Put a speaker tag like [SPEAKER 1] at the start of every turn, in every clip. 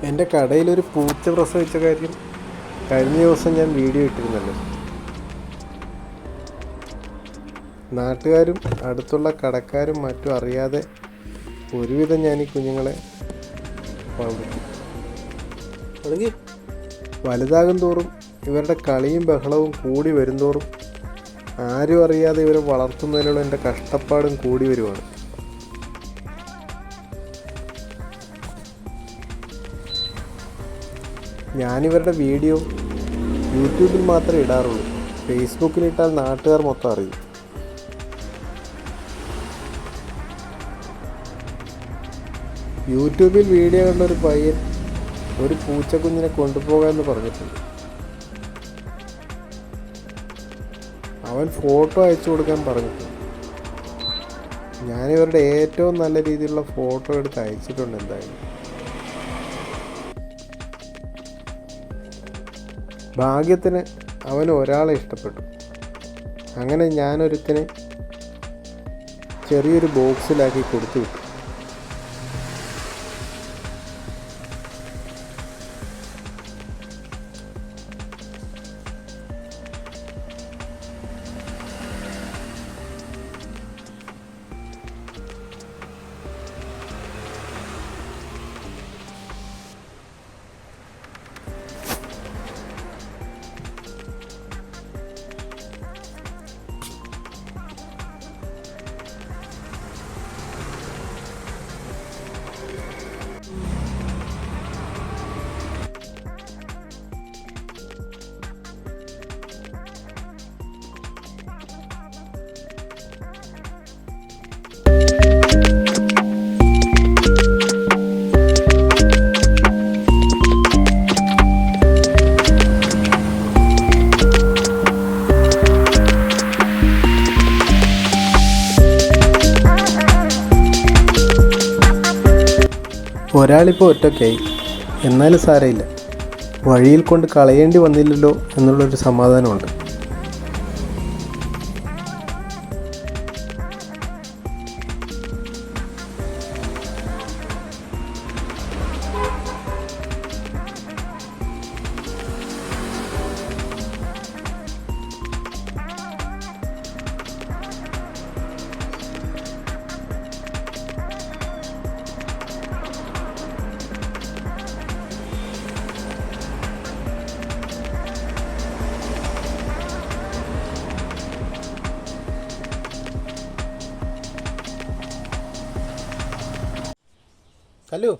[SPEAKER 1] എൻ്റെ കടയിലൊരു പൂച്ച പ്രസവിച്ച കാര്യം കഴിഞ്ഞ ദിവസം ഞാൻ വീഡിയോ ഇട്ടിരുന്നല്ലോ. നാട്ടുകാരും അടുത്തുള്ള കടക്കാരും മറ്റും അറിയാതെ ഒരുവിധം ഞാൻ ഈ കുഞ്ഞുങ്ങളെ വളർത്തി. വലുതാകും തോറും ഇവരുടെ കളിയും ബഹളവും കൂടി വരുംതോറും ആരും അറിയാതെ ഇവരെ വളർത്തുന്നതിലുള്ള എൻ്റെ കഷ്ടപ്പാടും കൂടി വരുവാണ്. ഞാനിവരുടെ വീഡിയോ യൂട്യൂബിൽ മാത്രമേ ഇടാറുള്ളൂ. ഫേസ്ബുക്കിലിട്ടാൽ നാട്ടുകാർ മൊത്തം അറിയും. യൂട്യൂബിൽ വീഡിയോ കണ്ടൊരു പയ്യൻ ഒരു പൂച്ചക്കുഞ്ഞിനെ കൊണ്ടുപോകാമെന്ന് പറഞ്ഞിട്ടുണ്ട്. അവൻ ഫോട്ടോ അയച്ചു കൊടുക്കാൻ പറഞ്ഞിട്ടുണ്ട്. ഞാനിവരുടെ ഏറ്റവും നല്ല രീതിയിലുള്ള ഫോട്ടോ എടുത്ത് അയച്ചിട്ടുണ്ട്. എന്തായാലും ഭാഗ്യത്തിന് അവന് ഒരാളെ ഇഷ്ടപ്പെട്ടു. അങ്ങനെ ഞാനൊരുത്തിനെ ചെറിയൊരു ബോക്സിലാക്കി കൊടുത്തു വിട്ടു. ഒരാളിപ്പോൾ ഒറ്റയ്ക്കായി. എന്നാലും സാരമില്ല, വഴിയിൽ കൊണ്ട് കളയേണ്ടി വന്നില്ലല്ലോ എന്നുള്ളൊരു സമാധാനമുണ്ട്. ഹലോ,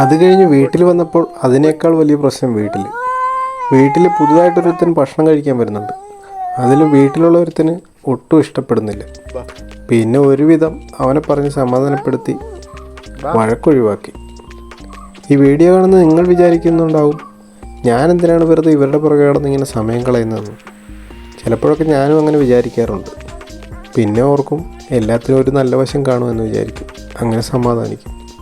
[SPEAKER 1] അത് കഴിഞ്ഞ് വീട്ടിൽ വന്നപ്പോൾ അതിനേക്കാൾ വലിയ പ്രശ്നം വീട്ടിൽ പുതുതായിട്ടൊരുത്തൻ ഭക്ഷണം കഴിക്കാൻ വരുന്നുണ്ട്. അതിലും വീട്ടിലുള്ളൊരുത്തന് ഒട്ടും ഇഷ്ടപ്പെടുന്നില്ല. പിന്നെ ഒരുവിധം അവനെ പറഞ്ഞ് സമാധാനപ്പെടുത്തി വഴക്കൊഴിവാക്കി. ഈ വീഡിയോ കാണുന്നത് നിങ്ങൾ വിചാരിക്കുന്നുണ്ടാവും, ഞാനെന്തിനാണ് വെറുതെ ഇവരുടെ പുറകെ കിടന്ന് ഇങ്ങനെ സമയം കളയുന്നതെന്ന്. ചിലപ്പോഴൊക്കെ ഞാനും അങ്ങനെ വിചാരിക്കാറുണ്ട്. പിന്നെ ഓർക്കും എല്ലാത്തിനും ഒരു നല്ല വശം കാണുമെന്ന് വിചാരിക്കും. അങ്ങനെ സമാധാനിക്കും.